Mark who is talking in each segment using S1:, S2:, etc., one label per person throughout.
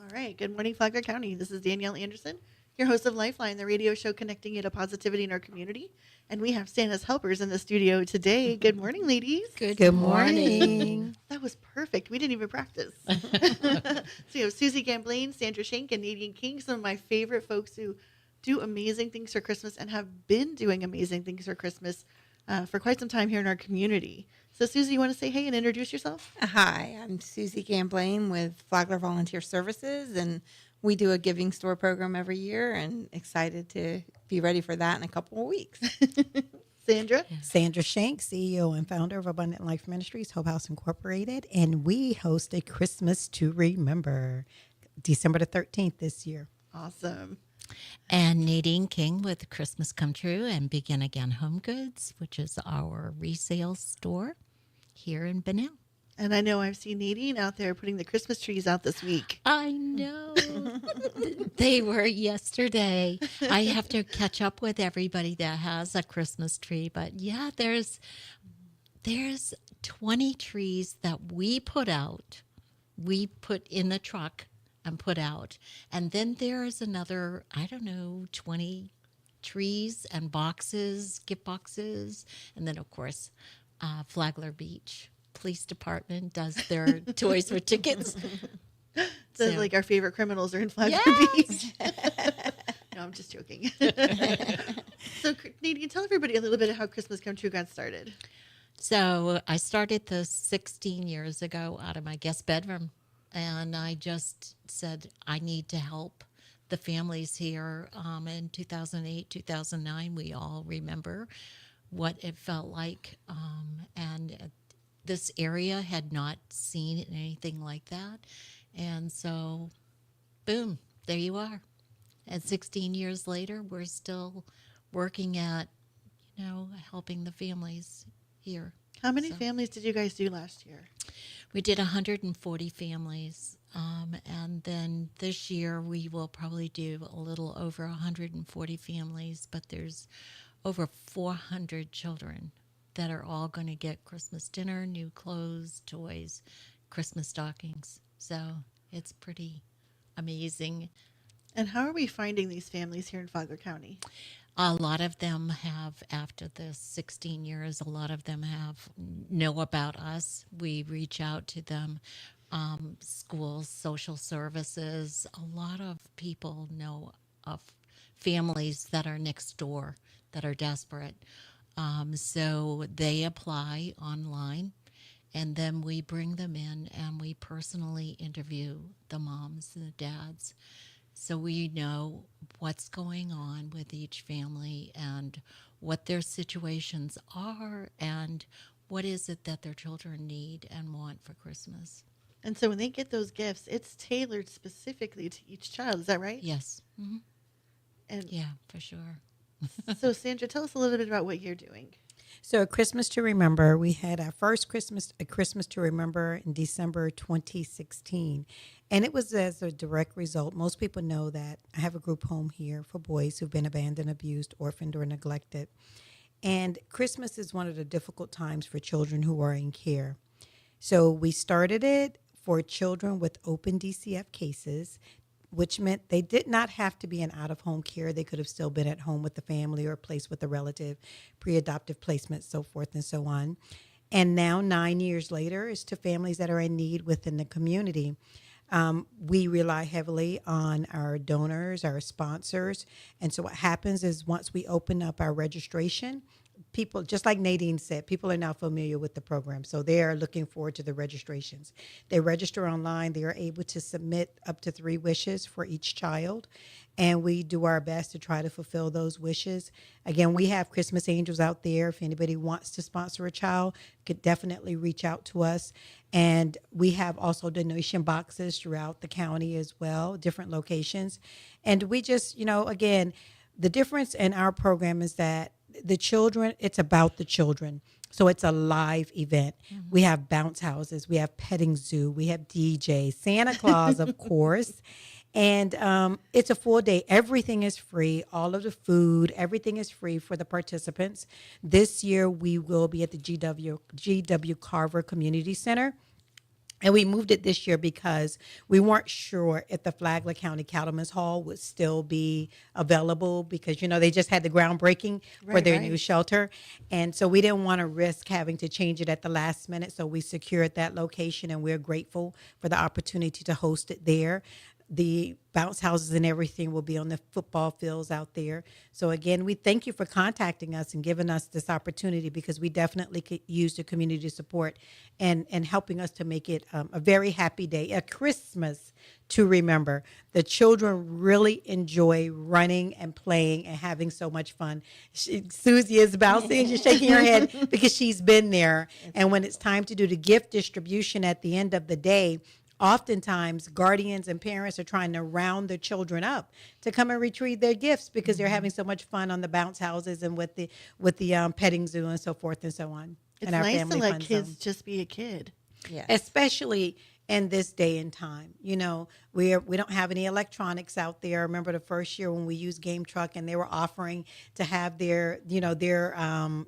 S1: All right. Good morning, Flagler County. This is Danielle Anderson, your host of Lifeline, the radio show connecting you to positivity in our community. And we have Santa's helpers in the studio today. Good morning, ladies.
S2: Good morning.
S1: That was perfect. We didn't even practice. So you have Susie Gamblain, Sandra Shank, and Nadine King, some of my favorite folks who do amazing things for Christmas and have been doing amazing things for Christmas for quite some time here in our community. So, Susie, you want to say hey and introduce yourself?
S2: Hi, I'm Susie Gamblain with Flagler Volunteer Services, and we do a giving store program every year, and excited to be ready for that in a couple of weeks.
S1: Sandra?
S3: Sandra Shank, CEO and founder of Abundant Life Ministries, Hope House Incorporated, and we host a Christmas to Remember, December the 13th this year.
S1: Awesome.
S4: And Nadine King with Christmas Come True and Begin Again Home Goods, which is our resale store here in Bunnell.
S1: And I know I've seen Nadine out there putting the Christmas trees out this week.
S4: I know. They were yesterday. I have to catch up with everybody that has a Christmas tree. But yeah, there's 20 trees that we put out. We put in the truck and put out. And then there's another, 20 trees and boxes, gift boxes. And then, of course, Flagler Beach Police Department does their toys for tickets.
S1: So, like our favorite criminals are in Flagler Beach. No, I'm just joking. So, Nadine, tell everybody a little bit of how Christmas Come True got started.
S4: So I started this 16 years ago out of my guest bedroom. And I just said, I need to help the families here. In 2008, 2009, we all remember what it felt like. And this area had not seen anything like that. And so, boom, there you are. And 16 years later, we're still working at, helping the families here.
S1: How many families did you guys do last year?
S4: We did 140 families. And then this year, we will probably do a little over 140 families, but there's over 400 children that are all going to get Christmas dinner, new clothes, toys, Christmas stockings. So it's pretty amazing.
S1: And how are we finding these families here in Flagler County?
S4: A lot of them have, after the 16 years, a lot of them know about us. We reach out to them, schools, social services. A lot of people know of families that are next door that are desperate. So they apply online, and then we bring them in and we personally interview the moms and the dads. So we know what's going on with each family and what their situations are and what is it that their children need and want for Christmas.
S1: And so when they get those gifts, it's tailored specifically to each child. Is that right?
S4: Yes. Mm-hmm.
S1: And
S4: yeah, for sure.
S1: So, Sandra, tell us a little bit about what you're doing.
S3: So, Christmas to Remember, we had our first A Christmas to Remember in December 2016. And it was as a direct result. Most people know that I have a group home here for boys who've been abandoned, abused, orphaned, or neglected. And Christmas is one of the difficult times for children who are in care. So we started it for children with open DCF cases, which meant they did not have to be in out-of-home care. They could have still been at home with the family or placed with a relative, pre-adoptive placement, so forth and so on. And now, 9 years later, is to families that are in need within the community. We rely heavily on our donors, our sponsors. And so what happens is once we open up our registration, people, just like Nadine said, people are now familiar with the program. So they are looking forward to the registrations. They register online. They are able to submit up to 3 wishes for each child. And we do our best to try to fulfill those wishes. Again, we have Christmas angels out there. If anybody wants to sponsor a child, could definitely reach out to us. And we have also donation boxes throughout the county as well, different locations. And we just, again, the difference in our program is that the children, it's about the children. So it's a live event. Mm-hmm. We have bounce houses. We have petting zoo. We have DJ, Santa Claus, of course. And it's a full day. Everything is free. All of the food, everything is free for the participants. This year, we will be at the GW Carver Community Center. And we moved it this year because we weren't sure if the Flagler County Cattlemen's Hall would still be available because, they just had the groundbreaking for
S1: Right,
S3: their
S1: right.
S3: new shelter. And so we didn't want to risk having to change it at the last minute. So we secured that location, and we're grateful for the opportunity to host it there. The bounce houses and everything will be on the football fields out there. So again, we thank you for contacting us and giving us this opportunity, because we definitely could use the community support and helping us to make it a very happy day, a Christmas to remember. The children really enjoy running and playing and having so much fun. Susie is bouncing and she's shaking her head because she's been there. And when it's time to do the gift distribution at the end of the day, oftentimes guardians and parents are trying to round their children up to come and retrieve their gifts because they're having so much fun on the bounce houses and with the petting zoo and so forth and so on.
S1: It's
S3: and our
S1: nice to
S3: family
S1: let
S3: fun
S1: kids
S3: zone.
S1: just be a kid.
S2: Yeah.
S3: Especially in this day and time. We don't have any electronics out there. I remember the first year when we used Game Truck and they were offering to have their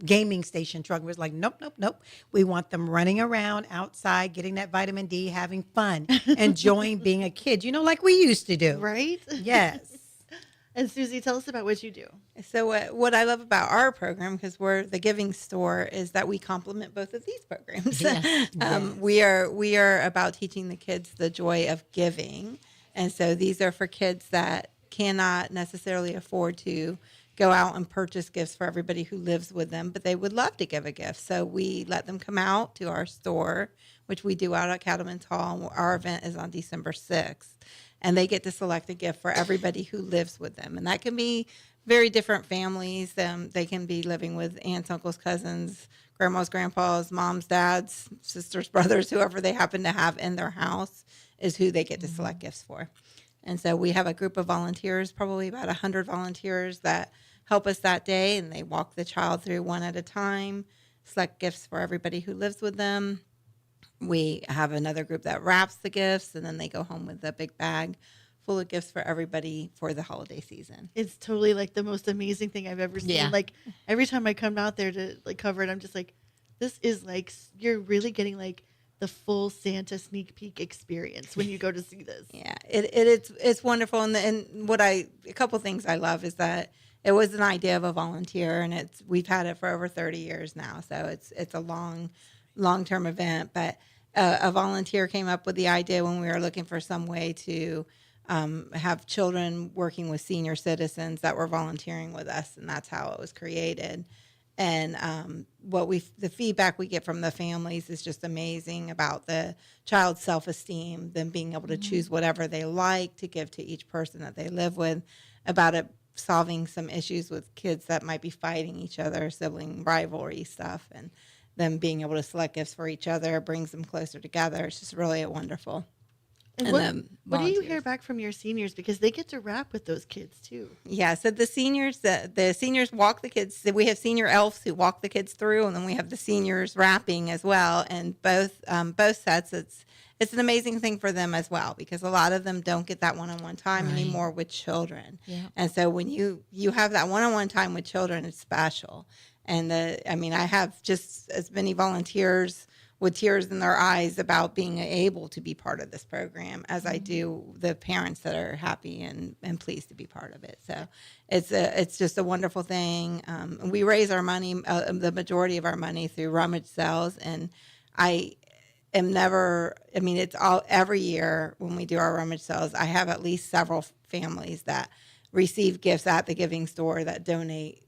S3: gaming station truck. It was like, nope, nope, nope. We want them running around outside, getting that vitamin D, having fun, enjoying being a kid, like we used to do.
S1: Right?
S3: Yes.
S1: And Susie, tell us about what you do.
S2: So what I love about our program, because we're the Giving Store, is that we complement both of these programs.
S4: Yes.
S2: We are about teaching the kids the joy of giving, and so these are for kids that cannot necessarily afford to go out and purchase gifts for everybody who lives with them, but they would love to give a gift. So we let them come out to our store, which we do out at Cattlemen's Hall. Our event is on December 6th. And they get to select a gift for everybody who lives with them. And that can be very different families. They can be living with aunts, uncles, cousins, grandmas, grandpas, moms, dads, sisters, brothers, whoever they happen to have in their house is who they get to select gifts for. And so we have a group of volunteers, probably about 100 volunteers that help us that day. And they walk the child through one at a time, select gifts for everybody who lives with them. We have another group that wraps the gifts, and then they go home with a big bag full of gifts for everybody for the holiday season.
S1: It's totally like the most amazing thing I've ever seen.
S4: Yeah.
S1: Like every time I come out there to like cover it, I'm just like, this is like, you're really getting like the full Santa sneak peek experience when you go to see this.
S2: Yeah, it's wonderful. And a couple things I love is that it was an idea of a volunteer, and we've had it for over 30 years now. So it's a long-term event, but a volunteer came up with the idea when we were looking for some way to have children working with senior citizens that were volunteering with us, and that's how it was created. And the feedback we get from the families is just amazing about the child's self-esteem, them being able to choose whatever they like to give to each person that they live with, about it solving some issues with kids that might be fighting each other, sibling rivalry stuff, and them being able to select gifts for each other brings them closer together. It's just really wonderful.
S1: And what do you hear back from your seniors? Because they get to rap with those kids too.
S2: Yeah, so the seniors walk the kids. We have senior elves who walk the kids through, and then we have the seniors rapping as well. And both sets, it's an amazing thing for them as well, because a lot of them don't get that one-on-one time
S4: Right.
S2: anymore with children.
S4: Yeah.
S2: And so when you have that one-on-one time with children, it's special. And I have just as many volunteers with tears in their eyes about being able to be part of this program as I do the parents that are happy and pleased to be part of it. So it's just a wonderful thing. We raise our money, the majority of our money, through rummage sales. And it's all every year when we do our rummage sales, I have at least several families that receive gifts at the Giving Store that donate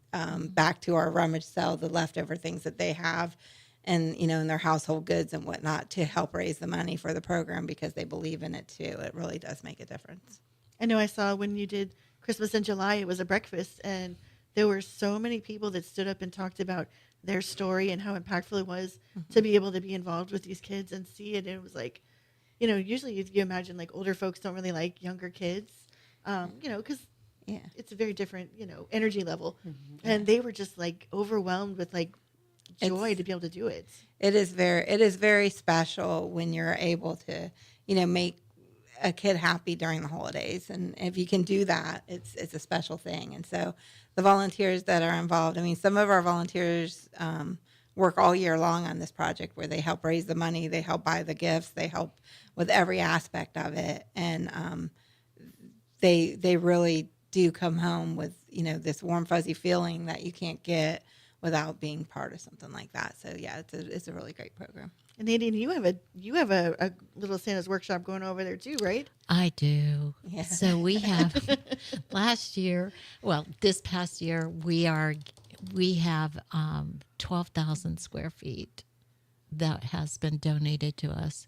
S2: back to our rummage sale, the leftover things that they have, and in their household goods and whatnot, to help raise the money for the program, because they believe in it too. It really does make a difference.
S1: I know I saw when you did Christmas in July, it was a breakfast, and there were so many people that stood up and talked about their story and how impactful it was to be able to be involved with these kids and see it. And it was like, usually you imagine like older folks don't really like younger kids, because
S2: Yeah.
S1: it's a very different, energy level. And they were just like overwhelmed with like joy to be able to do it.
S2: It is very special when you're able to, make a kid happy during the holidays. And if you can do that, it's a special thing. And so the volunteers that are involved, some of our volunteers work all year long on this project where they help raise the money, they help buy the gifts, they help with every aspect of it. And they really do come home with, this warm, fuzzy feeling that you can't get without being part of something like that. So yeah, it's a really great program.
S1: And Nadine, you have a little Santa's workshop going over there too, right?
S4: I do.
S2: Yeah.
S4: So we have this past year, we have 12,000 square feet that has been donated to us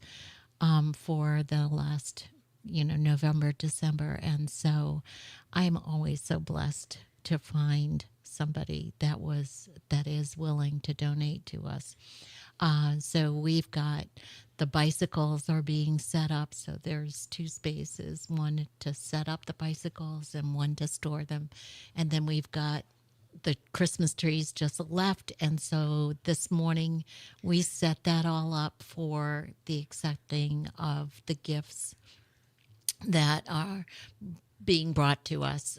S4: for the last, November, December. And so I'm always so blessed to find somebody that is willing to donate to us. So we've got the bicycles are being set up. So there's 2 spaces, one to set up the bicycles and one to store them. And then we've got the Christmas trees just left. And so this morning we set that all up for the accepting of the gifts that are being brought to us,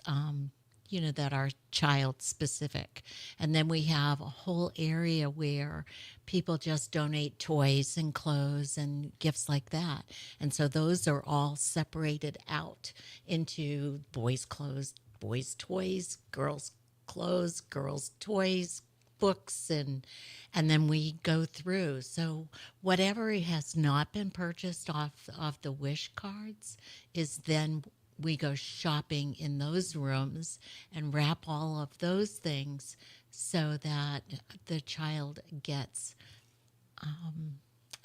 S4: that are child specific. And then we have a whole area where people just donate toys and clothes and gifts like that. And so those are all separated out into boys' clothes, boys' toys, girls' clothes, girls' toys, books, and then we go through. So whatever has not been purchased off the wish cards is then we go shopping in those rooms and wrap all of those things so that the child gets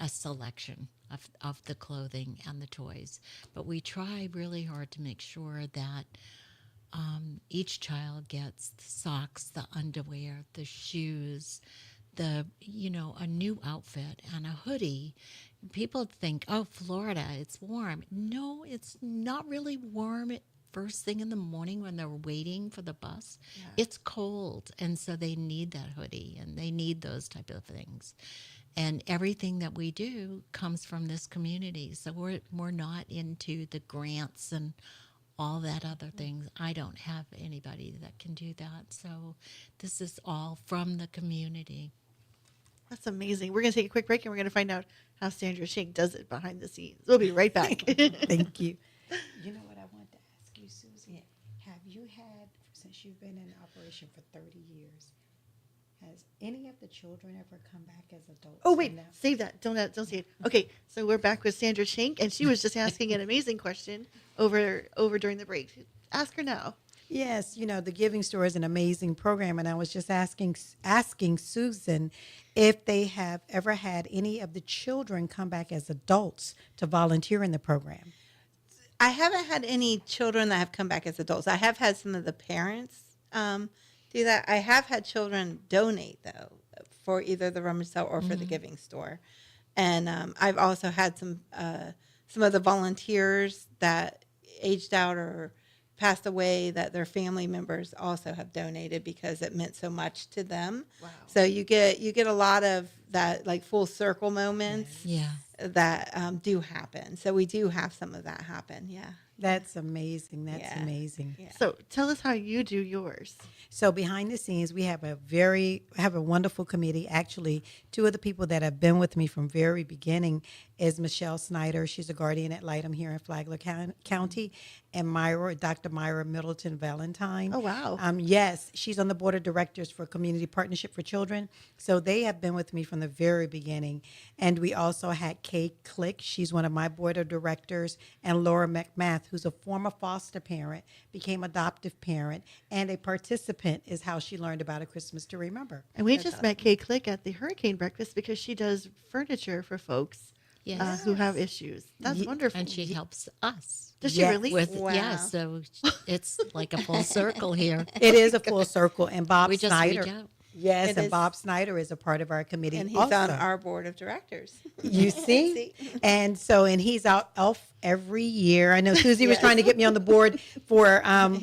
S4: a selection of the clothing and the toys. But we try really hard to make sure that each child gets the socks, the underwear, the shoes, a new outfit and a hoodie. People think, oh, Florida, it's warm. No, it's not really warm first thing in the morning when they're waiting for the bus. Yeah. It's cold, and so they need that hoodie, and they need those type of things. And everything that we do comes from this community. So we're not into the grants and all that other things. I don't have anybody that can do that. So this is all from the community.
S1: That's amazing. We're going to take a quick break and we're going to find out how Sandra Shink does it behind the scenes. We'll be right back.
S3: Thank you. You know what I wanted to ask you, Susie? Have you had, since you've been in operation for 30 years, has any of the children ever come back as adults?
S1: Oh, wait, save that. Don't say it. Okay, so we're back with Sandra Shink, and she was just asking an amazing question over during the break. Ask her now.
S3: Yes, the Giving Store is an amazing program, and I was just asking Susan if they have ever had any of the children come back as adults to volunteer in the program.
S2: I haven't had any children that have come back as adults. I have had some of the parents do that. I have had children donate, though, for either the rummage sale or for the Giving Store. And I've also had some of the volunteers that aged out or passed away that their family members also have donated because it meant so much to them. Wow. So you get a lot of that, like, full circle moments that do happen. So we do have some of that happen. Yeah.
S3: That's amazing. That's amazing.
S1: Yeah. So tell us how you do yours.
S3: So behind the scenes, we have a wonderful committee. Actually, 2 of the people that have been with me from very beginning is Michelle Snyder. She's a guardian ad litem here in Flagler County, and Dr. Myra Middleton Valentine.
S1: Oh, wow.
S3: Yes, she's on the board of directors for Community Partnership for Children. So they have been with me from the very beginning. And we also had Kay Click. She's one of my board of directors, and Laura McMath, who's a former foster parent, became adoptive parent, and a participant is how she learned about A Christmas to Remember.
S1: And we just met Kay Click at the Hurricane Breakfast because she does furniture for folks who have issues. That's wonderful.
S4: And she helps us.
S1: Does she really?
S4: So it's like a full circle here.
S3: It is a full circle. And Bob
S4: we just
S3: Snyder.
S4: reach out.
S3: Yes, and Bob Snyder is a part of our committee.
S2: And he's
S3: also
S2: on our board of directors.
S3: You see? And he's out every year. I know Susie was trying to get me on the board for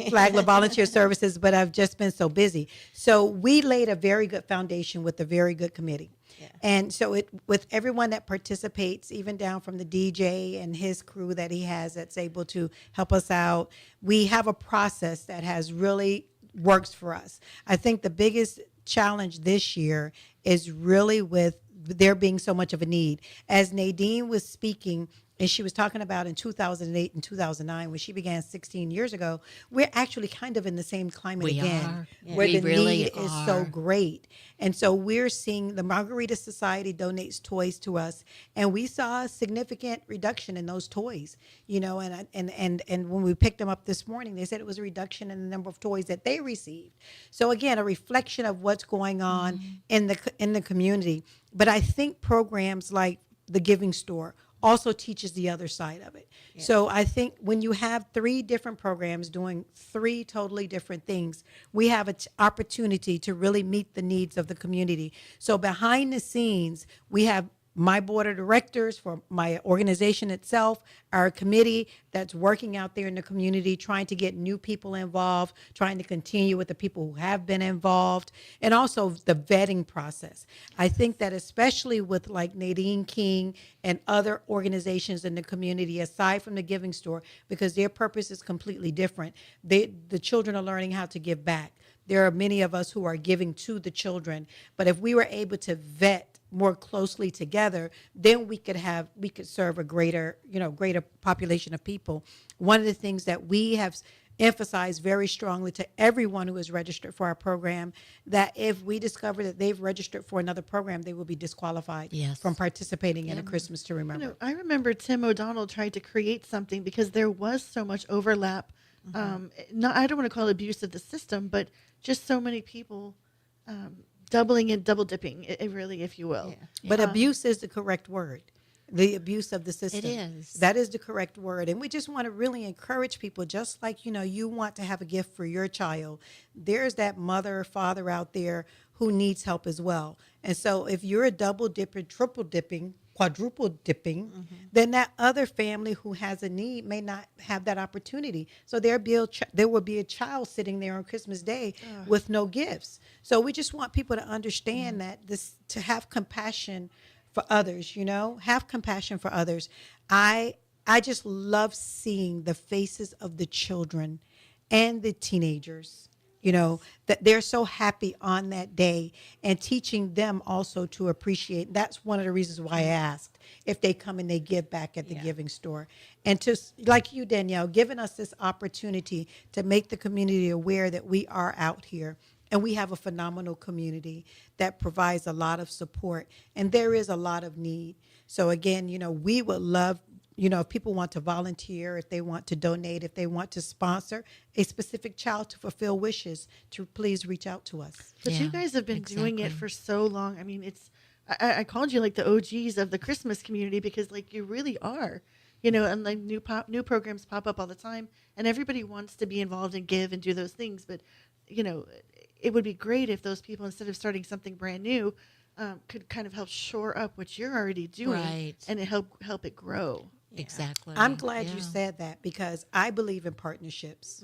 S3: Flagler Volunteer Services, but I've just been so busy. So we laid a very good foundation with a very good committee. Yeah. And so with everyone that participates, even down from the DJ and his crew that he has that's able to help us out, we have a process that has really works for us. I think the biggest challenge this year is really with there being so much of a need. As Nadine was speaking, and she was talking about in 2008 and 2009 when she began 16 years ago, we're actually kind of in the same climate
S4: We
S3: again,
S4: are.
S3: where
S4: We
S3: the
S4: really
S3: need is so
S4: are.
S3: great. And so we're seeing the Margarita Society donates toys to us, and we saw a significant reduction in those toys. And when we picked them up this morning, they said it was a reduction in the number of toys that they received. So again, a reflection of what's going on in the community. But I think programs like the Giving Store also teaches the other side of it. Yeah. So I think when you have 3 different programs doing 3 totally different things, we have an opportunity to really meet the needs of the community. So behind the scenes, we have my board of directors for my organization itself, our committee that's working out there in the community, trying to get new people involved, trying to continue with the people who have been involved, and also the vetting process. I think that especially with like Nadine King and other organizations in the community, aside from the Giving Store, because their purpose is completely different, the children are learning how to give back. There are many of us who are giving to the children, but if we were able to vet more closely together, then we could serve a greater population of people. One of the things that we have emphasized very strongly to everyone who is registered for our program, that if we discover that they've registered for another program, they will be disqualified from participating in a Christmas to Remember.
S1: I remember Tim O'Donnell tried to create something because there was so much overlap. I don't want to call it abuse of the system, but just so many people doubling and double dipping, it really, if you will.
S3: Yeah. But abuse is the correct word. The abuse of the system.
S4: It is.
S3: That is the correct word. And we just want to really encourage people, just like, you want to have a gift for your child. There's that mother or father out there who needs help as well. And so if you're a double dipping, triple dipping, quadruple dipping, then that other family who has a need may not have that opportunity. So there will be a child sitting there on Christmas Day with no gifts. So we just want people to understand that to have compassion for others, have compassion for others. I just love seeing the faces of the children and the teenagers, that they're so happy on that day, and teaching them also to appreciate. That's one of the reasons why I asked if they come and they give back at the Giving Store. And to, like you, Danielle, giving us this opportunity to make the community aware that we are out here. And we have a phenomenal community that provides a lot of support. And there is a lot of need. So again, we would love, if people want to volunteer, if they want to donate, if they want to sponsor a specific child to fulfill wishes, to please reach out to us.
S1: But you guys have been doing it for so long. I mean, I called you like the OGs of the Christmas community because like you really are, and like new programs pop up all the time, and everybody wants to be involved and give and do those things. But, it would be great if those people, instead of starting something brand new, could kind of help shore up what you're already doing and help it grow.
S4: Yeah. Exactly.
S3: I'm glad you said that, because I believe in partnerships.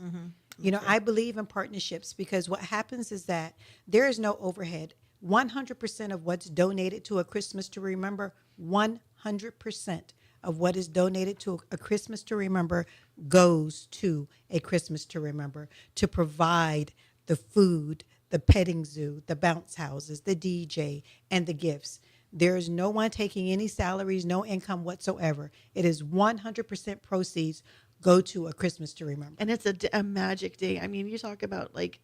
S3: I believe in partnerships because what happens is that there is no overhead. 100% of what's donated to a Christmas to Remember, 100% of what is donated to a Christmas to Remember goes to a Christmas to Remember to provide the food, the petting zoo, the bounce houses, the DJ, and the gifts. There is no one taking any salaries, no income whatsoever. It is 100% proceeds go to a Christmas to Remember.
S1: And it's a magic day. I mean, you talk about like,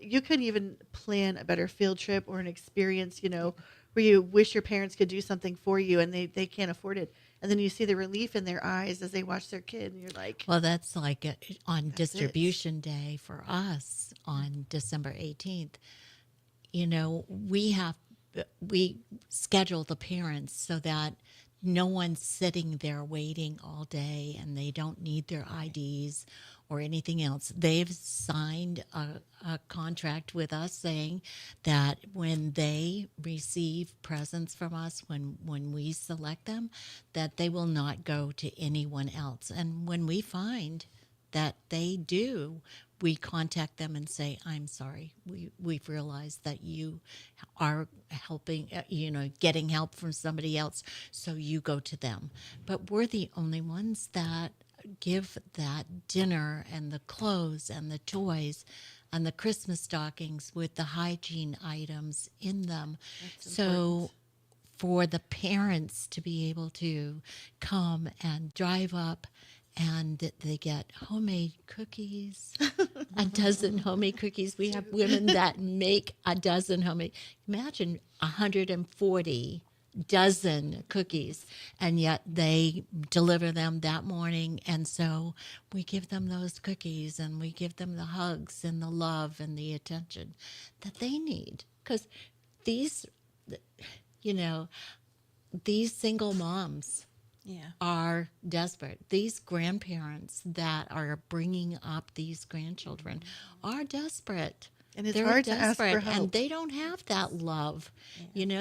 S1: you couldn't even plan a better field trip or an experience, where you wish your parents could do something for you and they can't afford it. And then you see the relief in their eyes as they watch their kid, and you're like,
S4: well, that's like on distribution day for us on December 18th. We schedule the parents so that no one's sitting there waiting all day and they don't need their IDs or anything else. They've signed a contract with us saying that when they receive presents from us, when we select them, that they will not go to anyone else. And when we find that they do, we contact them and say, I'm sorry, we've realized that you are helping, getting help from somebody else, so you go to them. But we're the only ones that give that dinner and the clothes and the toys and the Christmas stockings with the hygiene items in them.
S1: That's
S4: So
S1: important.
S4: for the parents to be able to come and drive up and they get homemade cookies, a dozen homemade cookies. We have women that make a dozen homemade. Imagine 140 dozen cookies, and yet they deliver them that morning. And so we give them those cookies and we give them the hugs and the love and the attention that they need. Because these, you know, these single moms
S2: Yeah.
S4: are desperate. These grandparents that are bringing up these grandchildren are desperate.
S1: And it's
S4: They're
S1: hard to ask for
S4: desperate,
S1: help.
S4: and they don't have that love,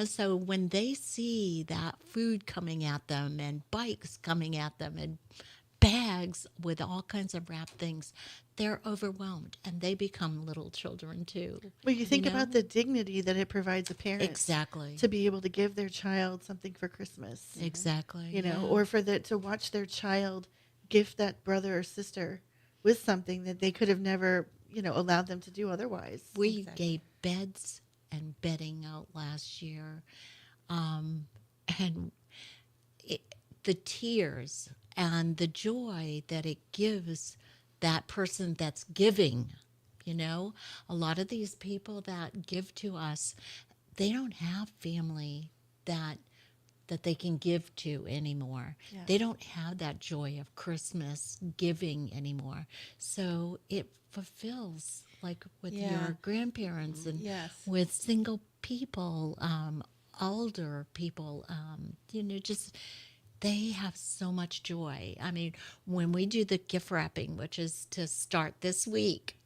S4: So when they see that food coming at them and bikes coming at them and bags with all kinds of wrapped things, they're overwhelmed and they become little children too.
S1: Well, you think
S4: know?
S1: about the dignity that it provides a parent
S4: Exactly.
S1: to be able to give their child something for Christmas,
S4: Exactly.
S1: you know,
S4: yeah.
S1: or to watch their child gift that brother or sister with something that they could have never, allowed them to do otherwise.
S4: We
S2: Exactly.
S4: gave beds and bedding out last year, and the tears and the joy that it gives that person that's giving. A lot of these people that give to us, they don't have family that they can give to anymore.
S1: Yes.
S4: They don't have that joy of Christmas giving anymore. So it fulfills, like with
S2: Yeah.
S4: your grandparents and
S2: Yes.
S4: with single people, older people, just they have so much joy. I mean, when we do the gift wrapping, which is to start this week,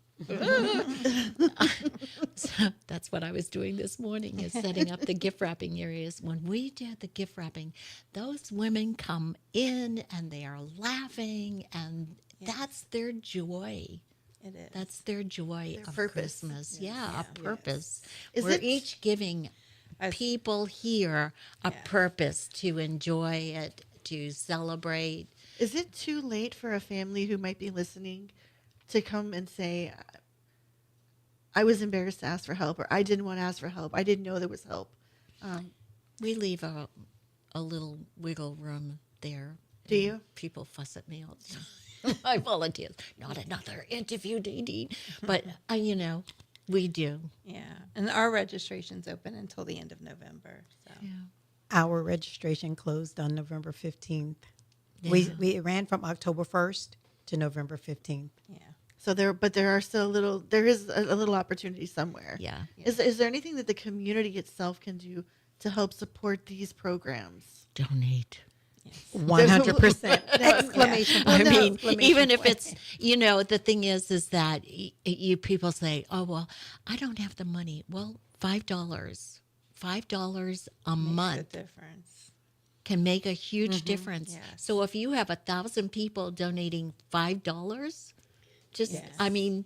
S4: so that's what I was doing this morning, is setting up the gift wrapping areas. When we did the gift wrapping, those women come in and they are laughing, and that's their joy.
S2: It is.
S4: That's their joy
S1: Their
S4: of
S1: purpose.
S4: Christmas. Yeah, a purpose.
S1: Is
S4: We're
S1: it-
S4: each giving
S2: As-
S4: people here a
S2: Yes.
S4: purpose to enjoy it, to celebrate.
S1: Is it too late for a family who might be listening to come and say, I was embarrassed to ask for help, or I didn't want to ask for help, I didn't know there was help?
S4: We leave a little wiggle room there.
S1: Do
S4: and
S1: you?
S4: People fuss at me all the time. I volunteer. Not another interview, Dee Dee. But, we do.
S2: Yeah. And our registration's open until the end of November. So.
S4: Yeah.
S3: Our registration closed on November 15th.
S4: Yeah.
S3: We ran from October 1st to November 15th.
S2: Yeah.
S1: So there is a little opportunity somewhere.
S4: Yeah.
S1: Is there anything that the community itself can do to help support these programs?
S4: Donate.
S3: 100%. Exclamation
S4: I
S3: point.
S4: mean,
S3: Exclamation
S4: even if
S3: point.
S4: it's, the thing is that you people say, oh, well, I don't have the money. Well, $5 a
S2: Makes
S4: month
S2: a difference.
S4: can make a huge difference.
S2: Yes.
S4: So if you have 1,000 people donating $5,
S2: Yes.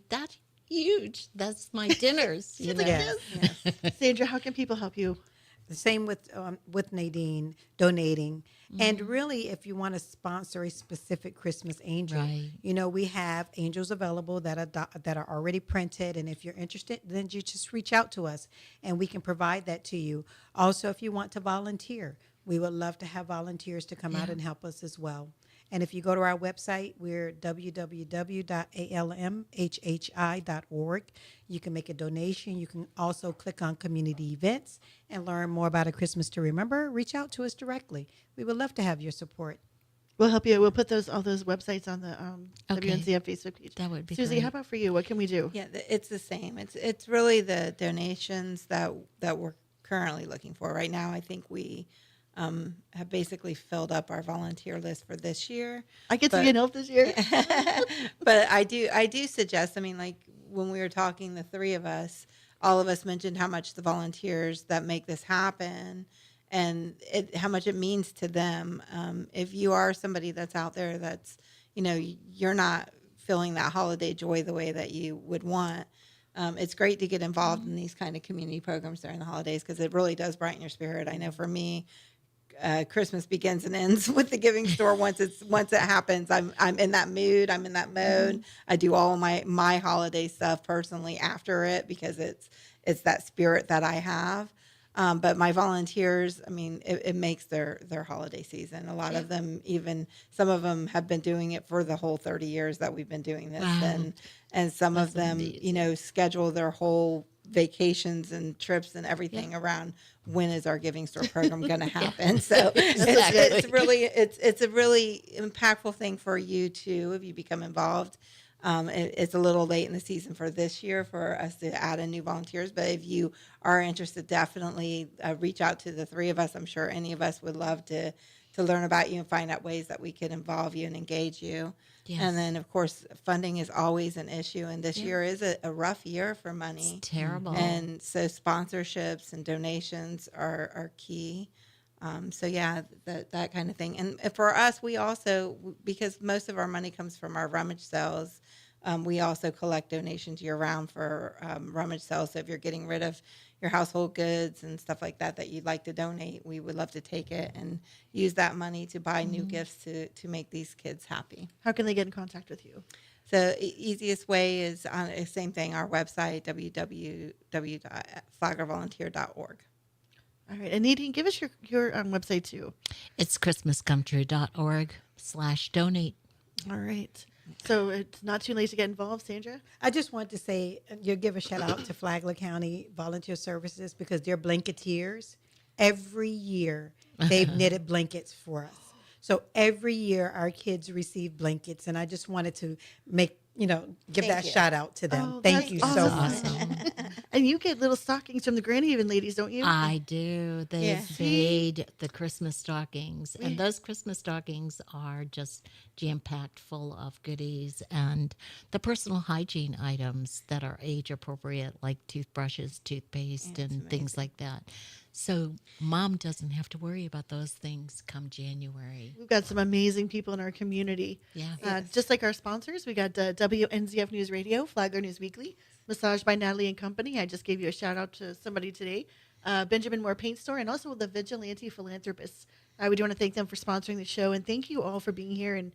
S4: that's huge. That's my dinners.
S1: She's like,
S3: Yes.
S2: Yes.
S1: Sandra, how can people help you?
S3: The same with Nadine donating. And really, if you want to sponsor a specific Christmas angel,
S4: Right.
S3: We have angels available that are already printed. And if you're interested, then you just reach out to us and we can provide that to you. Also, if you want to volunteer, we would love to have volunteers to come out and help us as well. And if you go to our website, we're www.almhhi.org. You can make a donation. You can also click on community events and learn more about A Christmas to Remember. Reach out to us directly. We would love to have your support.
S1: We'll help you. We'll put all those websites on the
S4: Okay.
S1: WNCF Facebook page.
S4: That would be
S1: Susie,
S4: great.
S1: how about for you? What can we do?
S2: Yeah, it's the same. It's really the donations that we're currently looking for. Right now, I think we have basically filled up our volunteer list for this year.
S1: I get to
S2: But-
S1: get help this year.
S2: But I do suggest, like when we were talking, the three of us, all of us mentioned how much the volunteers that make this happen and how much it means to them. If you are somebody that's out there that's, you're not feeling that holiday joy the way that you would want, it's great to get involved in these kind of community programs during the holidays because it really does brighten your spirit. I know for me, Christmas begins and ends with the giving store. Once it happens, I'm in that mood. I'm in that mode. I do all my holiday stuff personally after it because it's that spirit that I have. But my volunteers, I mean, it makes their holiday season. A lot of them, even some of them have been doing it for the whole 30 years that we've been doing this.
S4: Wow.
S2: And some of
S4: That's
S2: them,
S4: amazing.
S2: schedule their whole vacations and trips and everything around when is our giving store program going to happen. So it's really, it's a really impactful thing for you too, if you become involved. It's a little late in the season for this year for us to add in new volunteers, but if you are interested, definitely reach out to the three of us. I'm sure any of us would love to learn about you and find out ways that we could involve you and engage you.
S4: Yes.
S2: And then, of course, funding is always an issue, and this year is a rough year for money.
S4: It's terrible.
S2: And so sponsorships and donations are key. So yeah, that kind of thing. And for us, we also, because most of our money comes from our rummage sales, we also collect donations year round for rummage sales. So if you're getting rid of your household goods and stuff like that you'd like to donate, we would love to take it and use that money to buy new gifts to make these kids happy.
S1: How can they get in contact with you?
S2: So easiest way is on the same thing, our website, www.flaglervolunteer.org.
S1: All right. And Nadine, give us your website too.
S4: It's christmascometrue.org/donate.
S1: All right. So it's not too late to get involved, Sandra?
S3: I just want to say, you give a shout out to Flagler County Volunteer Services because they're blanketeers. Every year, they've knitted blankets for us. So every year, our kids receive blankets, and I just wanted to give that shout out to them.
S1: Oh,
S3: Thank
S1: that's
S3: you so
S1: awesome.
S3: much.
S1: And you get little stockings from the Grandhaven ladies, don't you?
S4: I do. They've
S2: Yeah.
S4: made the Christmas stockings, and those Christmas stockings are just jam-packed full of goodies and the personal hygiene items that are age appropriate, like toothbrushes, toothpaste, and things like that. So mom doesn't have to worry about those things come January.
S1: We've got some amazing people in our community.
S4: Yeah.
S1: Just like our sponsors, we got WNZF News Radio, Flagler News Weekly, Massage by Natalie and Company. I just gave you a shout out to somebody today. Benjamin Moore Paint Store, and also the Vigilante Philanthropists. We do want to thank them for sponsoring the show, and thank you all for being here. And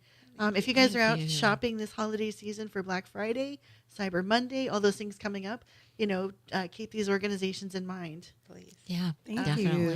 S1: if you guys are out
S4: you.
S1: shopping this holiday season for Black Friday, Cyber Monday, all those things coming up, keep these organizations in mind.
S2: Please.
S4: Yeah,
S3: Thank you.
S4: definitely.